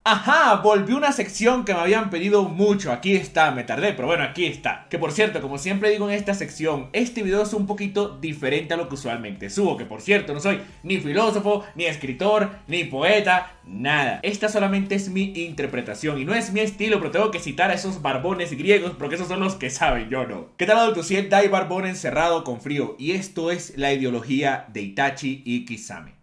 Ajá, volvió una sección que me habían pedido mucho. Aquí está, me tardé, pero bueno, aquí está. Que por cierto, como siempre digo en esta sección, este video es un poquito diferente a lo que usualmente subo. Que por cierto, no soy ni filósofo, ni escritor, ni poeta, nada. Esta solamente es mi interpretación y no es mi estilo, pero tengo que citar a esos barbones griegos porque esos son los que saben, yo no. ¿Qué tal, adultos? Si el Dai Barbón encerrado con frío, y esto es la ideología de Itachi y Kisame.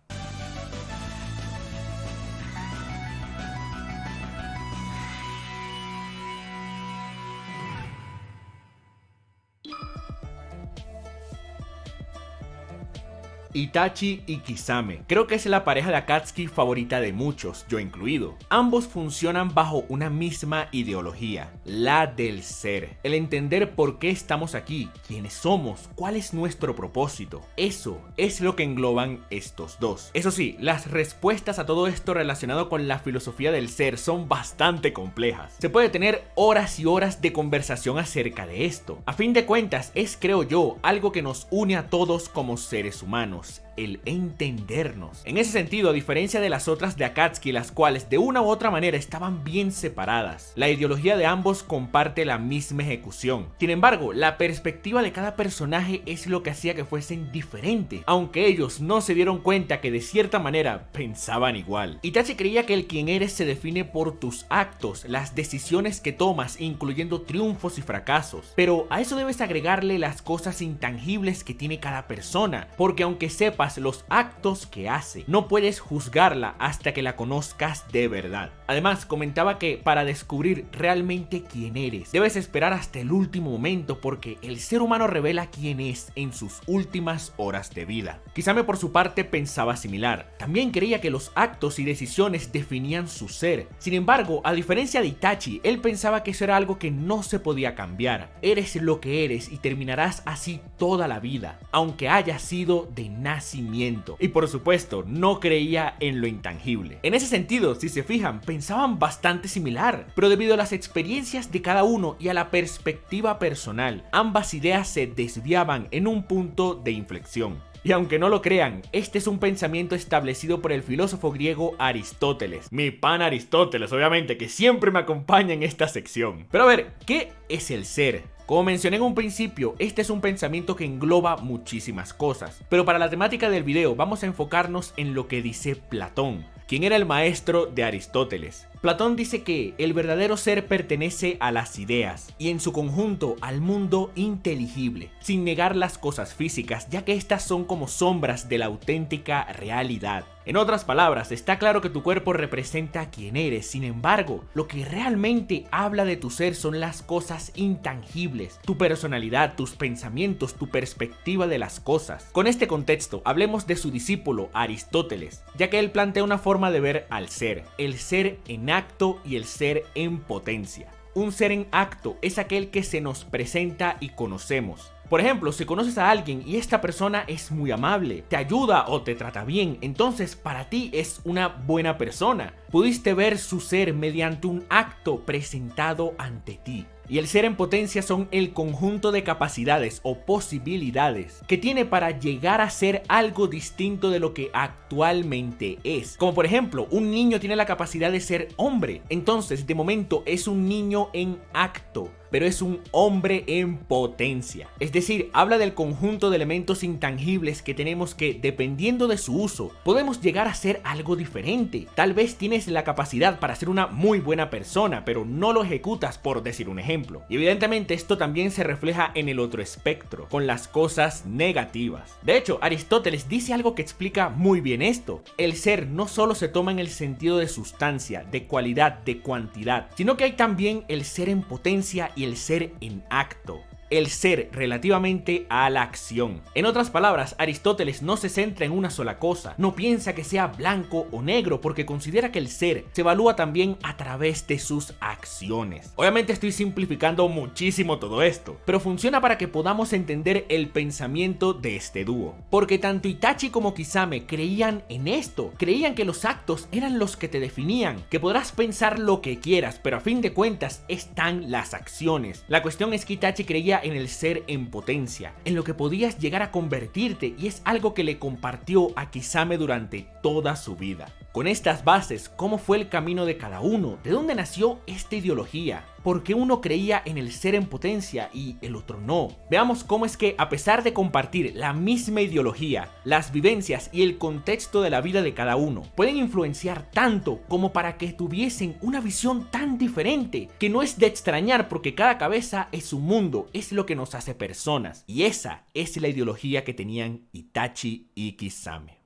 Itachi y Kisame. Creo que es la pareja de Akatsuki favorita de muchos, yo incluido. Ambos funcionan bajo una misma ideología, la del ser. El entender por qué estamos aquí, quiénes somos, cuál es nuestro propósito. Eso es lo que engloban estos dos. Eso sí, las respuestas a todo esto relacionado con la filosofía del ser son bastante complejas. Se puede tener horas y horas de conversación acerca de esto. A fin de cuentas, es, creo yo, algo que nos une a todos como seres humanos. El entendernos. En ese sentido, a diferencia de las otras de Akatsuki, las cuales de una u otra manera estaban bien separadas, la ideología de ambos comparte la misma ejecución. Sin embargo, la perspectiva de cada personaje es lo que hacía que fuesen diferentes, aunque ellos no se dieron cuenta que de cierta manera pensaban igual. Itachi creía que el quien eres se define por tus actos, las decisiones que tomas, incluyendo triunfos y fracasos, pero a eso debes agregarle las cosas intangibles que tiene cada persona, porque aunque sepas los actos que hace, no puedes juzgarla hasta que la conozcas de verdad. Además, comentaba que para descubrir realmente quién eres, debes esperar hasta el último momento, porque el ser humano revela quién es en sus últimas horas de vida. Kisame por su parte pensaba similar. También creía que los actos y decisiones definían su ser. Sin embargo, a diferencia de Itachi, él pensaba que eso era algo que no se podía cambiar. Eres lo que eres y terminarás así toda la vida, aunque haya sido de nacimiento. Y por supuesto, no creía en lo intangible. En ese sentido, si se fijan, pensaban bastante similar, pero debido a las experiencias de cada uno y a la perspectiva personal, ambas ideas se desviaban en un punto de inflexión. Y aunque no lo crean, este es un pensamiento establecido por el filósofo griego Aristóteles. Mi pan Aristóteles, obviamente, que siempre me acompaña en esta sección. Pero a ver, ¿qué es el ser? Como mencioné en un principio, este es un pensamiento que engloba muchísimas cosas, pero para la temática del video vamos a enfocarnos en lo que dice Platón, quien era el maestro de Aristóteles. Platón dice que el verdadero ser pertenece a las ideas y en su conjunto al mundo inteligible, sin negar las cosas físicas, ya que estas son como sombras de la auténtica realidad. En otras palabras, está claro que tu cuerpo representa quién eres, sin embargo, lo que realmente habla de tu ser son las cosas intangibles, tu personalidad, tus pensamientos, tu perspectiva de las cosas. Con este contexto, hablemos de su discípulo Aristóteles, ya que él plantea una forma de ver al ser, el ser en acto y el ser en potencia. Un ser en acto es aquel que se nos presenta y conocemos. Por ejemplo, si conoces a alguien y esta persona es muy amable, te ayuda o te trata bien, entonces para ti es una buena persona. Pudiste ver su ser mediante un acto presentado ante ti. Y el ser en potencia son el conjunto de capacidades o posibilidades que tiene para llegar a ser algo distinto de lo que actualmente es. Como por ejemplo, un niño tiene la capacidad de ser hombre, entonces de momento es un niño en acto, pero es un hombre en potencia. Es decir, habla del conjunto de elementos intangibles que tenemos que, dependiendo de su uso, podemos llegar a ser algo diferente. Tal vez tienes la capacidad para ser una muy buena persona, pero no lo ejecutas, por decir un ejemplo. Y evidentemente esto también se refleja en el otro espectro, con las cosas negativas. De hecho, Aristóteles dice algo que explica muy bien esto. El ser no solo se toma en el sentido de sustancia, de cualidad, de cuantidad, sino que hay también el ser en potencia y el ser en acto. El ser relativamente a la acción. En otras palabras, Aristóteles no se centra en una sola cosa, no piensa que sea blanco o negro, porque considera que el ser se evalúa también a través de sus acciones. Obviamente estoy simplificando muchísimo todo esto, pero funciona para que podamos entender el pensamiento de este dúo, porque tanto Itachi como Kisame creían en esto, creían que los actos eran los que te definían, que podrás pensar lo que quieras, pero a fin de cuentas están las acciones. La cuestión es que Itachi creía en el ser en potencia, en lo que podías llegar a convertirte, y es algo que le compartió a Kisame durante toda su vida. Con estas bases, ¿cómo fue el camino de cada uno? ¿De dónde nació esta ideología? ¿Por qué uno creía en el ser en potencia y el otro no? Veamos cómo es que, a pesar de compartir la misma ideología, las vivencias y el contexto de la vida de cada uno pueden influenciar tanto como para que tuviesen una visión tan diferente, que no es de extrañar porque cada cabeza es un mundo, es lo que nos hace personas. Y esa es la ideología que tenían Itachi y Kisame.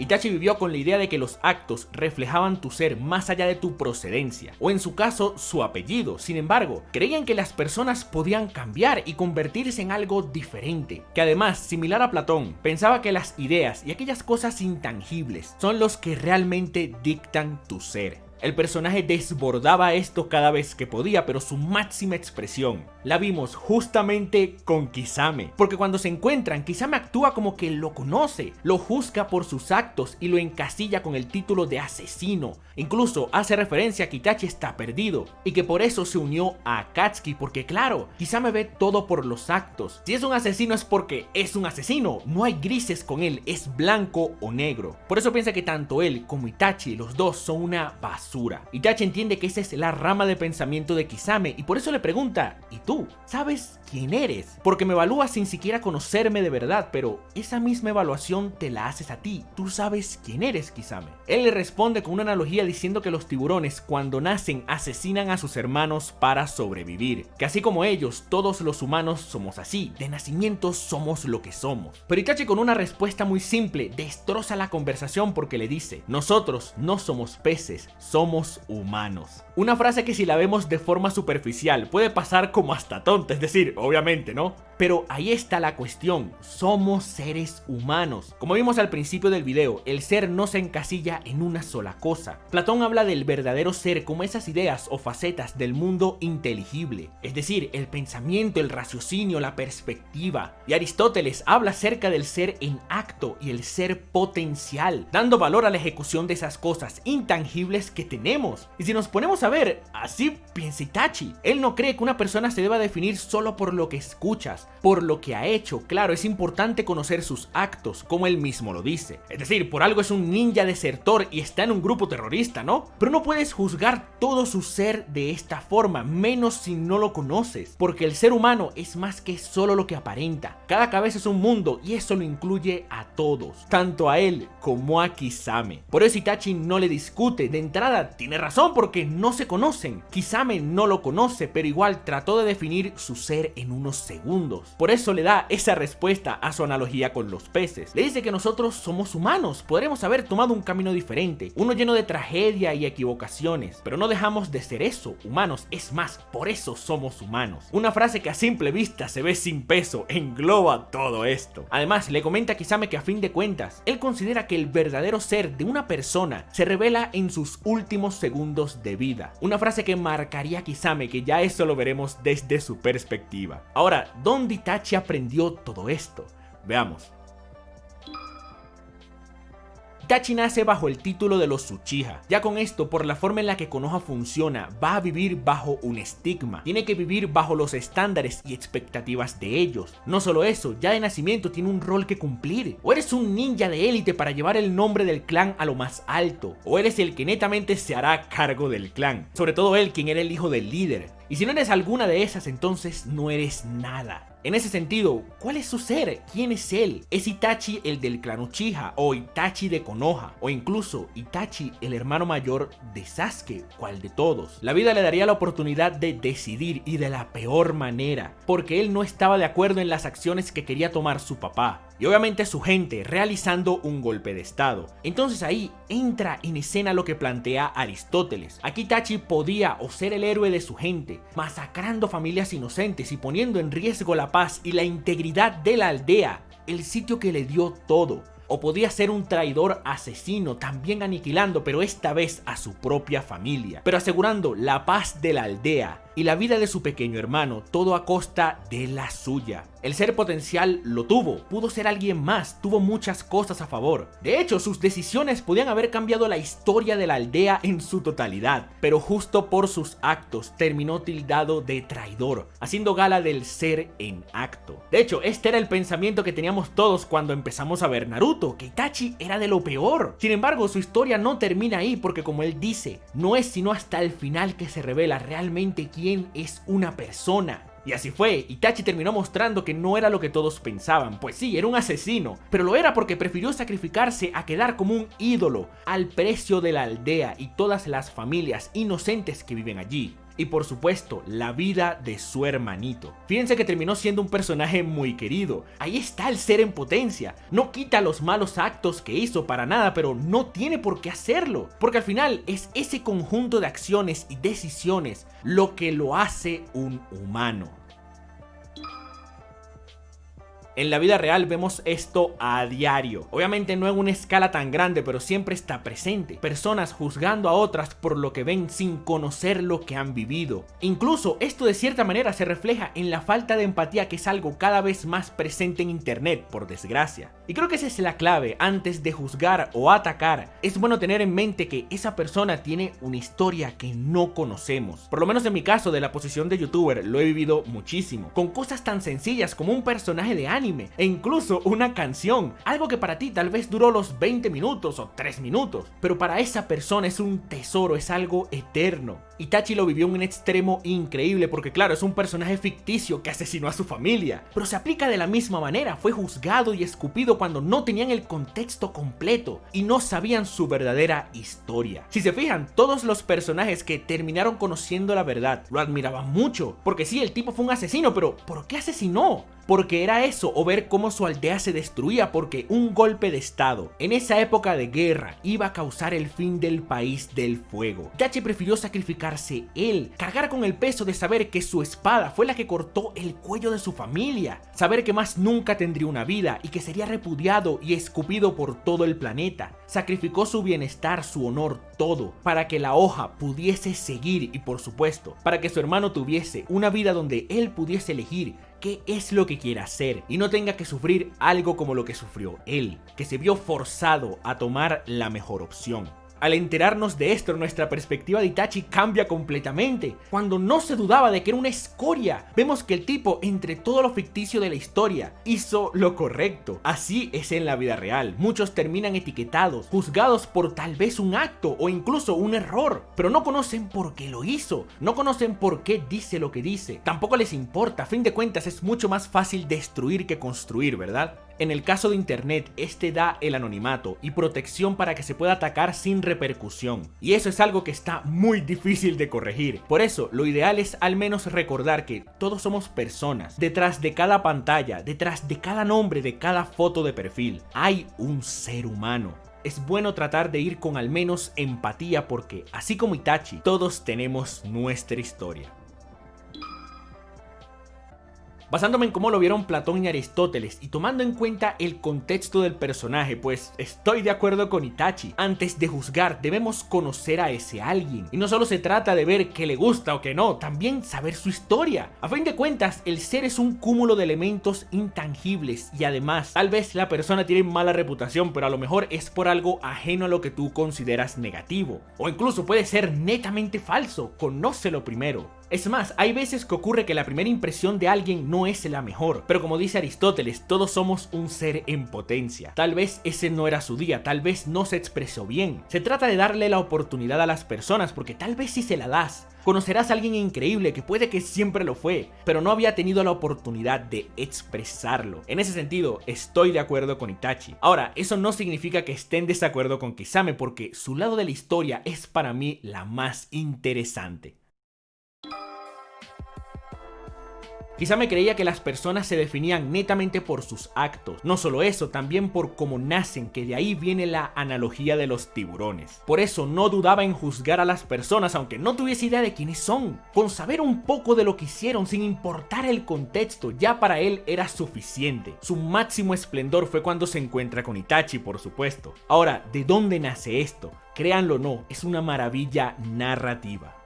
Itachi vivió con la idea de que los actos reflejaban tu ser más allá de tu procedencia, o en su caso, su apellido. Sin embargo, creían que las personas podían cambiar y convertirse en algo diferente, que además, similar a Platón, pensaba que las ideas y aquellas cosas intangibles son los que realmente dictan tu ser. El personaje desbordaba esto cada vez que podía, pero su máxima expresión la vimos justamente con Kisame, porque cuando se encuentran, Kisame actúa como que lo conoce, lo juzga por sus actos y lo encasilla con el título de asesino. Incluso hace referencia a que Itachi está perdido y que por eso se unió a Akatsuki, porque claro, Kisame ve todo por los actos. Si es un asesino es porque es un asesino, no hay grises con él, es blanco o negro. Por eso piensa que tanto él como Itachi, los dos son una basura. Itachi entiende que esa es la rama de pensamiento de Kisame y por eso le pregunta: ¿y tú? ¿Sabes quién eres? Porque me evalúas sin siquiera conocerme de verdad, pero esa misma evaluación te la haces a ti. Tú sabes quién eres, Kisame. Él le responde con una analogía diciendo que los tiburones cuando nacen asesinan a sus hermanos para sobrevivir, que así como ellos, todos los humanos somos así, de nacimiento somos lo que somos. Pero Itachi, con una respuesta muy simple, destroza la conversación porque le dice: nosotros no somos peces, somos humanos. Una frase que si la vemos de forma superficial puede pasar como hasta tonta, es decir, obviamente, ¿no? Pero ahí está la cuestión, somos seres humanos. Como vimos al principio del video, el ser no se encasilla en una sola cosa. Platón habla del verdadero ser como esas ideas o facetas del mundo inteligible, es decir, el pensamiento, el raciocinio, la perspectiva. Y Aristóteles habla acerca del ser en acto y el ser potencial, dando valor a la ejecución de esas cosas intangibles que tenemos. Y si nos ponemos a ver, así piensa Itachi. Él no cree que una persona se deba definir solo por lo que escuchas, por lo que ha hecho. Claro, es importante conocer sus actos, como él mismo lo dice. Es decir, por algo es un ninja desertor y está en un grupo terrorista, ¿no? Pero no puedes juzgar todo su ser de esta forma, menos si no lo conoces, porque el ser humano es más que solo lo que aparenta. Cada cabeza es un mundo y eso lo incluye a todos, tanto a él como a Kisame. Por eso Itachi no le discute. De entrada tiene razón porque no se conocen. Kisame no lo conoce, pero igual trató de definir su ser en unos segundos. Por eso le da esa respuesta a su analogía con los peces. Le dice que nosotros somos humanos, podremos haber tomado un camino diferente, uno lleno de tragedia y equivocaciones, pero no dejamos de ser eso, humanos. Es más, por eso somos humanos. Una frase que a simple vista se ve sin peso, engloba todo esto. Además, le comenta a Kisame que a fin de cuentas, él considera que el verdadero ser de una persona se revela en sus últimos segundos de vida. Una frase que marcaría a Kisame, que ya eso lo veremos desde su perspectiva. Ahora, ¿dónde Itachi aprendió todo esto? Veamos. Itachi nace bajo el título de los Uchiha. Ya con esto, por la forma en la que Konoha funciona, va a vivir bajo un estigma. Tiene que vivir bajo los estándares y expectativas de ellos. No solo eso, ya de nacimiento tiene un rol que cumplir. O eres un ninja de élite para llevar el nombre del clan a lo más alto, o eres el que netamente se hará cargo del clan. Sobre todo él, quien era el hijo del líder. Y si no eres alguna de esas, entonces no eres nada. En ese sentido, ¿cuál es su ser? ¿Quién es él? ¿Es Itachi el del clan Uchiha? ¿O Itachi de Konoha? ¿O incluso Itachi el hermano mayor de Sasuke? ¿Cuál de todos? La vida le daría la oportunidad de decidir, y de la peor manera, porque él no estaba de acuerdo en las acciones que quería tomar su papá. Y obviamente su gente realizando un golpe de estado. Entonces ahí entra en escena lo que plantea Aristóteles. Aquí Itachi podía o ser el héroe de su gente, masacrando familias inocentes y poniendo en riesgo la paz y la integridad de la aldea, el sitio que le dio todo. O podía ser un traidor asesino, también aniquilando, pero esta vez a su propia familia, pero asegurando la paz de la aldea y la vida de su pequeño hermano, todo a costa de la suya. El ser potencial lo tuvo, pudo ser alguien más, tuvo muchas cosas a favor. De hecho, sus decisiones podían haber cambiado la historia de la aldea en su totalidad, pero justo por sus actos terminó tildado de traidor, haciendo gala del ser en acto. De hecho, este era el pensamiento que teníamos todos cuando empezamos a ver Naruto, que Itachi era de lo peor. Sin embargo, su historia no termina ahí porque, como él dice, no es sino hasta el final que se revela realmente quién es una persona. Y así fue, Itachi terminó mostrando que no era lo que todos pensaban, pues sí, era un asesino, pero lo era porque prefirió sacrificarse a quedar como un ídolo al precio de la aldea y todas las familias inocentes que viven allí. Y por supuesto, la vida de su hermanito. Fíjense que terminó siendo un personaje muy querido. Ahí está el ser en potencia. No quita los malos actos que hizo para nada, pero no tiene por qué hacerlo. Porque al final es ese conjunto de acciones y decisiones lo que lo hace un humano. En la vida real vemos esto a diario, obviamente no en una escala tan grande, pero siempre está presente. Personas juzgando a otras por lo que ven sin conocer lo que han vivido. Incluso esto de cierta manera se refleja en la falta de empatía, que es algo cada vez más presente en internet, por desgracia. Y creo que esa es la clave. Antes de juzgar o atacar, es bueno tener en mente que esa persona tiene una historia que no conocemos. Por lo menos en mi caso, de la posición de youtuber, lo he vivido muchísimo, con cosas tan sencillas como un personaje de anime e incluso una canción, algo que para ti tal vez duró los 20 minutos o 3 minutos, pero para esa persona es un tesoro, es algo eterno. Itachi lo vivió en un extremo increíble porque claro, es un personaje ficticio que asesinó a su familia, pero se aplica de la misma manera. Fue juzgado y escupido cuando no tenían el contexto completo y no sabían su verdadera historia. Si se fijan, todos los personajes que terminaron conociendo la verdad lo admiraban mucho, porque sí, el tipo fue un asesino, pero ¿por qué asesinó? Porque era eso, o ver cómo su aldea se destruía porque un golpe de estado en esa época de guerra iba a causar el fin del país del fuego. Itachi prefirió sacrificarse él, cargar con el peso de saber que su espada fue la que cortó el cuello de su familia, saber que más nunca tendría una vida y que sería repudiado y escupido por todo el planeta. Sacrificó su bienestar, su honor, todo, para que la hoja pudiese seguir y por supuesto, para que su hermano tuviese una vida donde él pudiese elegir qué es lo que quiere hacer y no tenga que sufrir algo como lo que sufrió él, que se vio forzado a tomar la mejor opción. Al enterarnos de esto, nuestra perspectiva de Itachi cambia completamente. Cuando no se dudaba de que era una escoria, vemos que el tipo, entre todo lo ficticio de la historia, hizo lo correcto. Así es en la vida real. Muchos terminan etiquetados, juzgados por tal vez un acto o incluso un error, pero no conocen por qué lo hizo, no conocen por qué dice lo que dice. Tampoco les importa, a fin de cuentas es mucho más fácil destruir que construir, ¿verdad? En el caso de internet, este da el anonimato y protección para que se pueda atacar sin repercusión. Y eso es algo que está muy difícil de corregir. Por eso, lo ideal es al menos recordar que todos somos personas. Detrás de cada pantalla, detrás de cada nombre, de cada foto de perfil, hay un ser humano. Es bueno tratar de ir con al menos empatía porque, así como Itachi, todos tenemos nuestra historia. Basándome en cómo lo vieron Platón y Aristóteles y tomando en cuenta el contexto del personaje, pues estoy de acuerdo con Itachi. Antes de juzgar debemos conocer a ese alguien, y no solo se trata de ver qué le gusta o qué no, también saber su historia. A fin de cuentas, el ser es un cúmulo de elementos intangibles y además, tal vez la persona tiene mala reputación, pero a lo mejor es por algo ajeno a lo que tú consideras negativo, o incluso puede ser netamente falso. Conócelo primero. Es más, hay veces que ocurre que la primera impresión de alguien no es la mejor, pero como dice Aristóteles, todos somos un ser en potencia. Tal vez ese no era su día, tal vez no se expresó bien. Se trata de darle la oportunidad a las personas, porque tal vez si se la das, conocerás a alguien increíble que puede que siempre lo fue, pero no había tenido la oportunidad de expresarlo. En ese sentido, estoy de acuerdo con Itachi. Ahora, eso no significa que esté en desacuerdo con Kisame, porque su lado de la historia es para mí la más interesante. Kisame creía que las personas se definían netamente por sus actos. No solo eso, también por cómo nacen, que de ahí viene la analogía de los tiburones. Por eso no dudaba en juzgar a las personas aunque no tuviese idea de quiénes son. Con saber un poco de lo que hicieron sin importar el contexto, ya para él era suficiente. Su máximo esplendor fue cuando se encuentra con Itachi, por supuesto. Ahora, ¿de dónde nace esto? Créanlo o no, es una maravilla narrativa.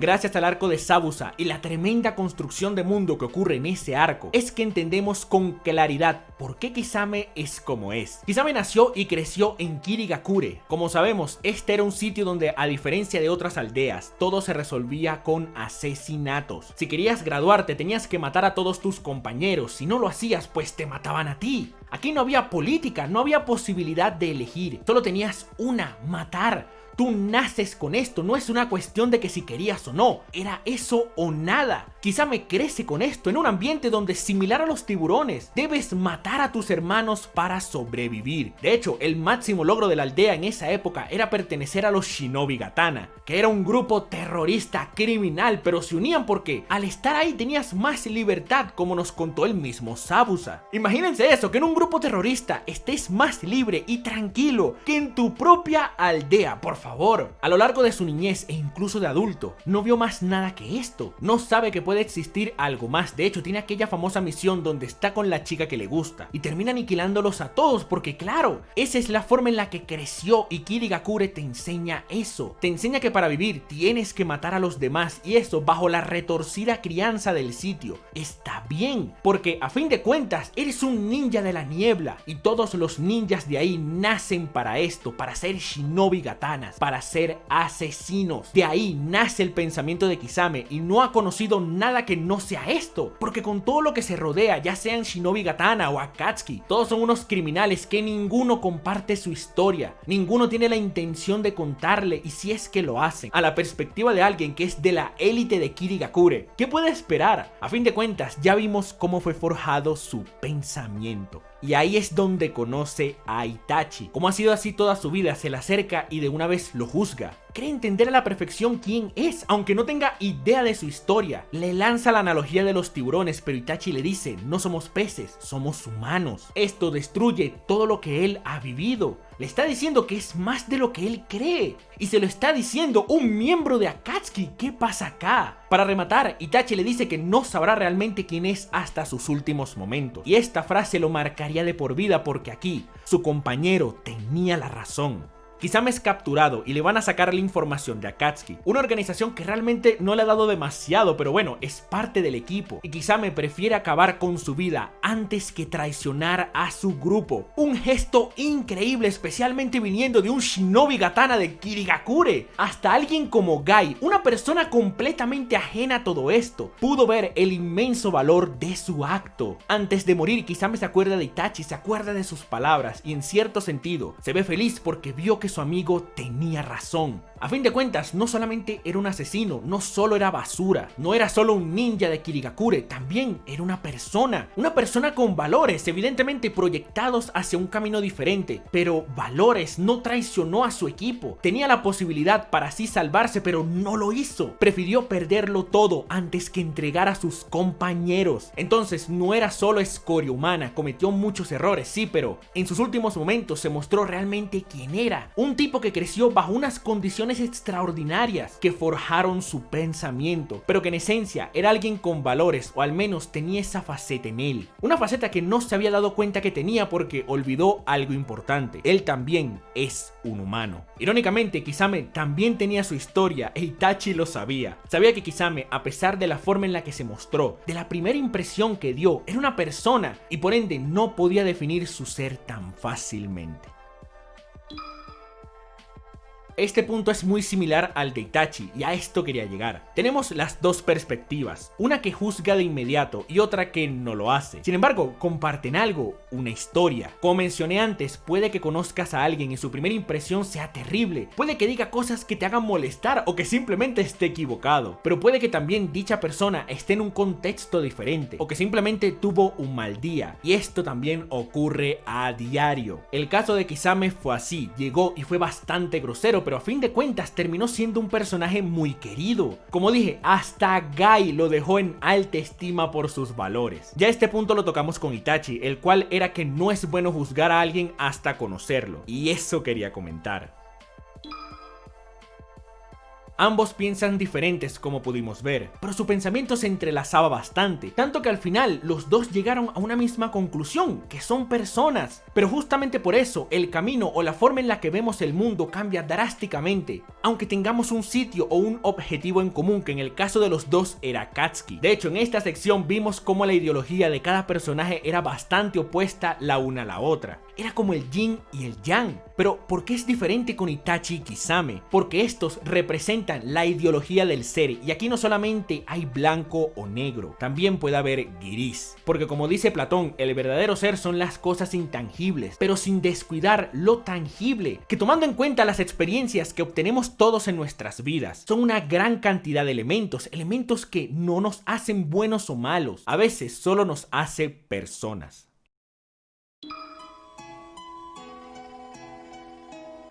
Gracias al arco de Zabuza y la tremenda construcción de mundo que ocurre en ese arco, es que entendemos con claridad por qué Kisame es como es. Kisame nació y creció en Kirigakure. Como sabemos, este era un sitio donde, a diferencia de otras aldeas, todo se resolvía con asesinatos. Si querías graduarte, tenías que matar a todos tus compañeros. Si no lo hacías, pues te mataban a ti. Aquí no había política, no había posibilidad de elegir. Solo tenías una: matar. Tú naces con esto, no es una cuestión de que si querías o no, era eso o nada. Kisame crece con esto en un ambiente donde, similar a los tiburones, debes matar a tus hermanos para sobrevivir. De hecho, el máximo logro de la aldea en esa época era pertenecer a los Shinobi Gatana, que era un grupo terrorista criminal, pero se unían porque al estar ahí tenías más libertad, como nos contó el mismo Zabuza. Imagínense eso, que en un grupo terrorista estés más libre y tranquilo que en tu propia aldea, por favor. A lo largo de su niñez e incluso de adulto, no vio más nada que esto. No sabe que puede existir algo más. De hecho, tiene aquella famosa misión donde está con la chica que le gusta y termina aniquilándolos a todos porque, claro, esa es la forma en la que creció, y Kirigakure te enseña eso. Te enseña que para vivir tienes que matar a los demás, y eso bajo la retorcida crianza del sitio. Está bien, porque a fin de cuentas eres un ninja de la niebla, y todos los ninjas de ahí nacen para esto, para ser Shinobi Gatanas, para ser asesinos. De ahí nace el pensamiento de Kisame, y no ha conocido nada que no sea esto, porque con todo lo que se rodea, ya sean Shinobi Gatana o Akatsuki, todos son unos criminales que ninguno comparte su historia, ninguno tiene la intención de contarle, y si es que lo hacen, a la perspectiva de alguien que es de la élite de Kirigakure, ¿qué puede esperar? A fin de cuentas, ya vimos cómo fue forjado su pensamiento. Y ahí es donde conoce a Itachi. Como ha sido así toda su vida, se le acerca y de una vez lo juzga. Cree entender a la perfección quién es, aunque no tenga idea de su historia. Le lanza la analogía de los tiburones, pero Itachi le dice: no somos peces, somos humanos. Esto destruye todo lo que él ha vivido. Le está diciendo que es más de lo que él cree, y se lo está diciendo un miembro de Akatsuki. ¿Qué pasa acá? Para rematar, Itachi le dice que no sabrá realmente quién es hasta sus últimos momentos, y esta frase lo marcaría de por vida, porque aquí su compañero tenía la razón. Kisame es capturado y le van a sacar la información de Akatsuki, una organización que realmente no le ha dado demasiado, pero bueno, es parte del equipo, y Kisame prefiere acabar con su vida antes que traicionar a su grupo. Un gesto increíble, especialmente viniendo de un Shinobi Gatana de Kirigakure. Hasta alguien como Gai, una persona completamente ajena a todo esto, pudo ver el inmenso valor de su acto. Antes de morir, Kisame se acuerda de Itachi, se acuerda de sus palabras, y en cierto sentido se ve feliz porque vio que su amigo tenía razón. A fin de cuentas, no solamente era un asesino, no solo era basura, no era solo un ninja de Kirigakure, también era una persona con valores, evidentemente proyectados hacia un camino diferente, pero valores. No traicionó a su equipo, tenía la posibilidad para así salvarse, pero no lo hizo. Prefirió perderlo todo antes que entregar a sus compañeros. Entonces no era solo escoria humana, cometió muchos errores, sí, pero en sus últimos momentos se mostró realmente quién era. Un tipo que creció bajo unas condiciones extraordinarias que forjaron su pensamiento, pero que en esencia era alguien con valores, o al menos tenía esa faceta en él. Una faceta que no se había dado cuenta que tenía porque olvidó algo importante: él también es un humano. Irónicamente, Kisame también tenía su historia e Itachi lo sabía. Sabía que Kisame, a pesar de la forma en la que se mostró, de la primera impresión que dio, era una persona, y por ende no podía definir su ser tan fácilmente. Este punto es muy similar al de Itachi, y a esto quería llegar. Tenemos las dos perspectivas, una que juzga de inmediato y otra que no lo hace. Sin embargo, comparten algo, una historia. Como mencioné antes, puede que conozcas a alguien y su primera impresión sea terrible, puede que diga cosas que te hagan molestar o que simplemente esté equivocado, pero puede que también dicha persona esté en un contexto diferente o que simplemente tuvo un mal día, y esto también ocurre a diario. El caso de Kisame fue así, llegó y fue bastante grosero, pero a fin de cuentas terminó siendo un personaje muy querido. Como dije, hasta Gai lo dejó en alta estima por sus valores. Ya este punto lo tocamos con Itachi, el cual era que no es bueno juzgar a alguien hasta conocerlo, y eso quería comentar. Ambos piensan diferentes como pudimos ver, pero su pensamiento se entrelazaba bastante, tanto que al final los dos llegaron a una misma conclusión, que son personas. Pero justamente por eso, el camino o la forma en la que vemos el mundo cambia drásticamente, aunque tengamos un sitio o un objetivo en común, que en el caso de los dos era Akatsuki. De hecho, en esta sección vimos cómo la ideología de cada personaje era bastante opuesta la una a la otra. Era como el yin y el yang. Pero ¿por qué es diferente con Itachi y Kisame? Porque estos representan la ideología del ser, y aquí no solamente hay blanco o negro, también puede haber gris. Porque como dice Platón, el verdadero ser son las cosas intangibles, pero sin descuidar lo tangible, que tomando en cuenta las experiencias que obtenemos todos en nuestras vidas, son una gran cantidad de elementos que no nos hacen buenos o malos, a veces solo nos hace personas.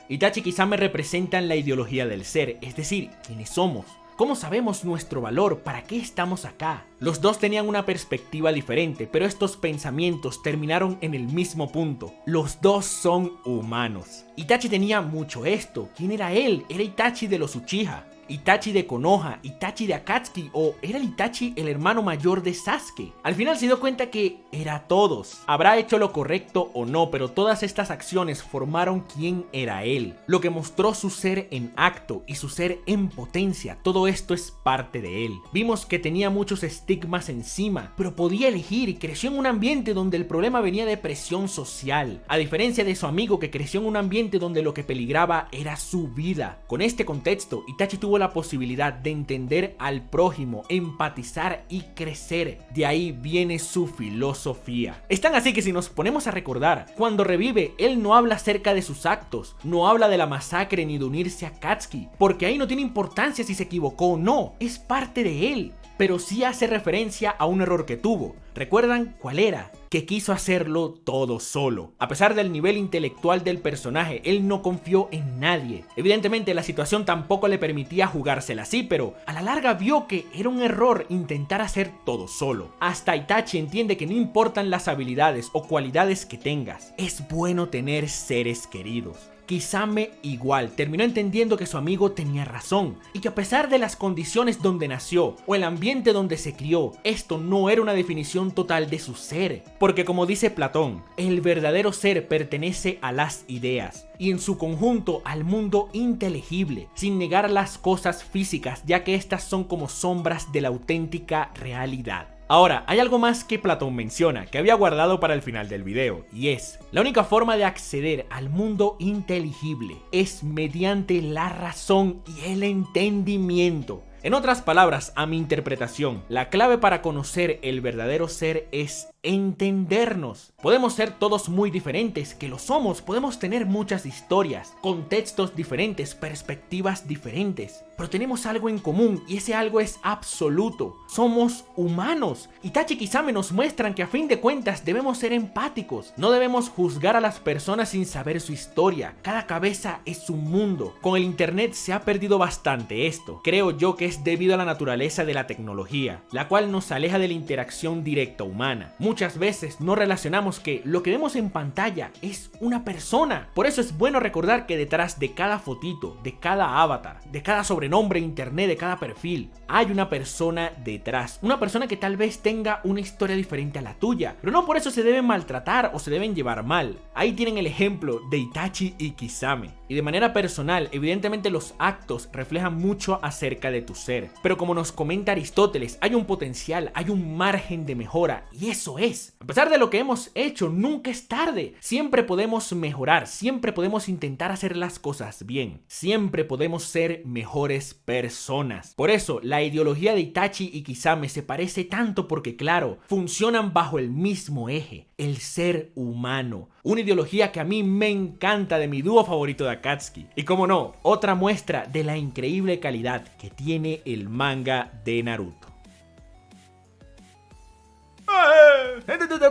Itachi y Kisame representan la ideología del ser, es decir, quiénes somos. ¿Cómo sabemos nuestro valor? ¿Para qué estamos acá? Los dos tenían una perspectiva diferente, pero estos pensamientos terminaron en el mismo punto. Los dos son humanos. Itachi tenía mucho esto. ¿Quién era él? Era Itachi de los Uchiha, Itachi de Konoha, Itachi de Akatsuki, o era el Itachi el hermano mayor de Sasuke. Al final se dio cuenta que era todos. Habrá hecho lo correcto o no, pero todas estas acciones formaron quién era él, lo que mostró su ser en acto y su ser en potencia. Todo esto es parte de él. Vimos que tenía muchos estigmas encima, pero podía elegir y creció en un ambiente donde el problema venía de presión social, a diferencia de su amigo que creció en un ambiente donde lo que peligraba era su vida. Con este contexto, Itachi tuvo la posibilidad de entender al prójimo, empatizar y crecer. De ahí viene su filosofía. Es tan así que si nos ponemos a recordar, cuando revive, él no habla acerca de sus actos, no habla de la masacre ni de unirse a Akatsuki, porque ahí no tiene importancia si se equivocó o no, es parte de él. Pero sí hace referencia a un error que tuvo. ¿Recuerdan cuál era? Que quiso hacerlo todo solo. A pesar del nivel intelectual del personaje, él no confió en nadie. Evidentemente la situación tampoco le permitía jugársela así, pero a la larga vio que era un error intentar hacer todo solo. Hasta Itachi entiende que no importan las habilidades o cualidades que tengas, es bueno tener seres queridos. Kisame igual, terminó entendiendo que su amigo tenía razón y que a pesar de las condiciones donde nació o el ambiente donde se crió, esto no era una definición total de su ser, porque como dice Platón, el verdadero ser pertenece a las ideas y en su conjunto al mundo inteligible, sin negar las cosas físicas, ya que estas son como sombras de la auténtica realidad. Ahora, hay algo más que Platón menciona, que había guardado para el final del video, y es: la única forma de acceder al mundo inteligible es mediante la razón y el entendimiento. En otras palabras, a mi interpretación, la clave para conocer el verdadero ser es entendernos. Podemos ser todos muy diferentes, que lo somos, podemos tener muchas historias, contextos diferentes, perspectivas diferentes, pero tenemos algo en común y ese algo es absoluto. Somos humanos. Itachi y Kisame nos muestran que a fin de cuentas debemos ser empáticos. No debemos juzgar a las personas sin saber su historia. Cada cabeza es un mundo. Con el internet se ha perdido bastante esto. Creo yo que es debido a la naturaleza de la tecnología, la cual nos aleja de la interacción directa humana. Muchas veces no relacionamos que lo que vemos en pantalla es una persona. Por eso es bueno recordar que detrás de cada fotito, de cada avatar, de cada sobrenombre en internet, de cada perfil, hay una persona detrás. Una persona que tal vez tenga una historia diferente a la tuya, pero no por eso se deben maltratar o se deben llevar mal. Ahí tienen el ejemplo de Itachi y Kisame. Y de manera personal, evidentemente los actos reflejan mucho acerca de tu ser. Pero como nos comenta Aristóteles, hay un potencial, hay un margen de mejora, y eso es. A pesar de lo que hemos hecho, nunca es tarde. Siempre podemos mejorar, siempre podemos intentar hacer las cosas bien. Siempre podemos ser mejores personas. Por eso, la ideología de Itachi y Kisame se parece tanto porque, claro, funcionan bajo el mismo eje, el ser humano. Una ideología que a mí me encanta, de mi dúo favorito de Akatsuki. Y como no, otra muestra de la increíble calidad que tiene el manga de Naruto.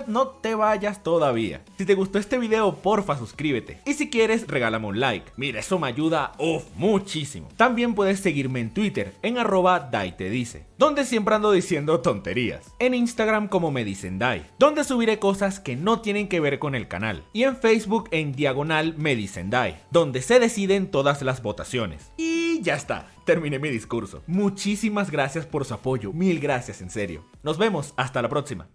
No te vayas todavía. Si te gustó este video, porfa suscríbete. Y si quieres, regálame un like. Mira, eso me ayuda muchísimo. También puedes seguirme en Twitter, en @daitedice, donde siempre ando diciendo tonterías. En Instagram como me dicen Dai, donde subiré cosas que no tienen que ver con el canal. Y en Facebook en /me dicen Dai, donde se deciden todas las votaciones. Y Y ya está, terminé mi discurso. Muchísimas gracias por su apoyo, mil gracias en serio. Nos vemos, hasta la próxima.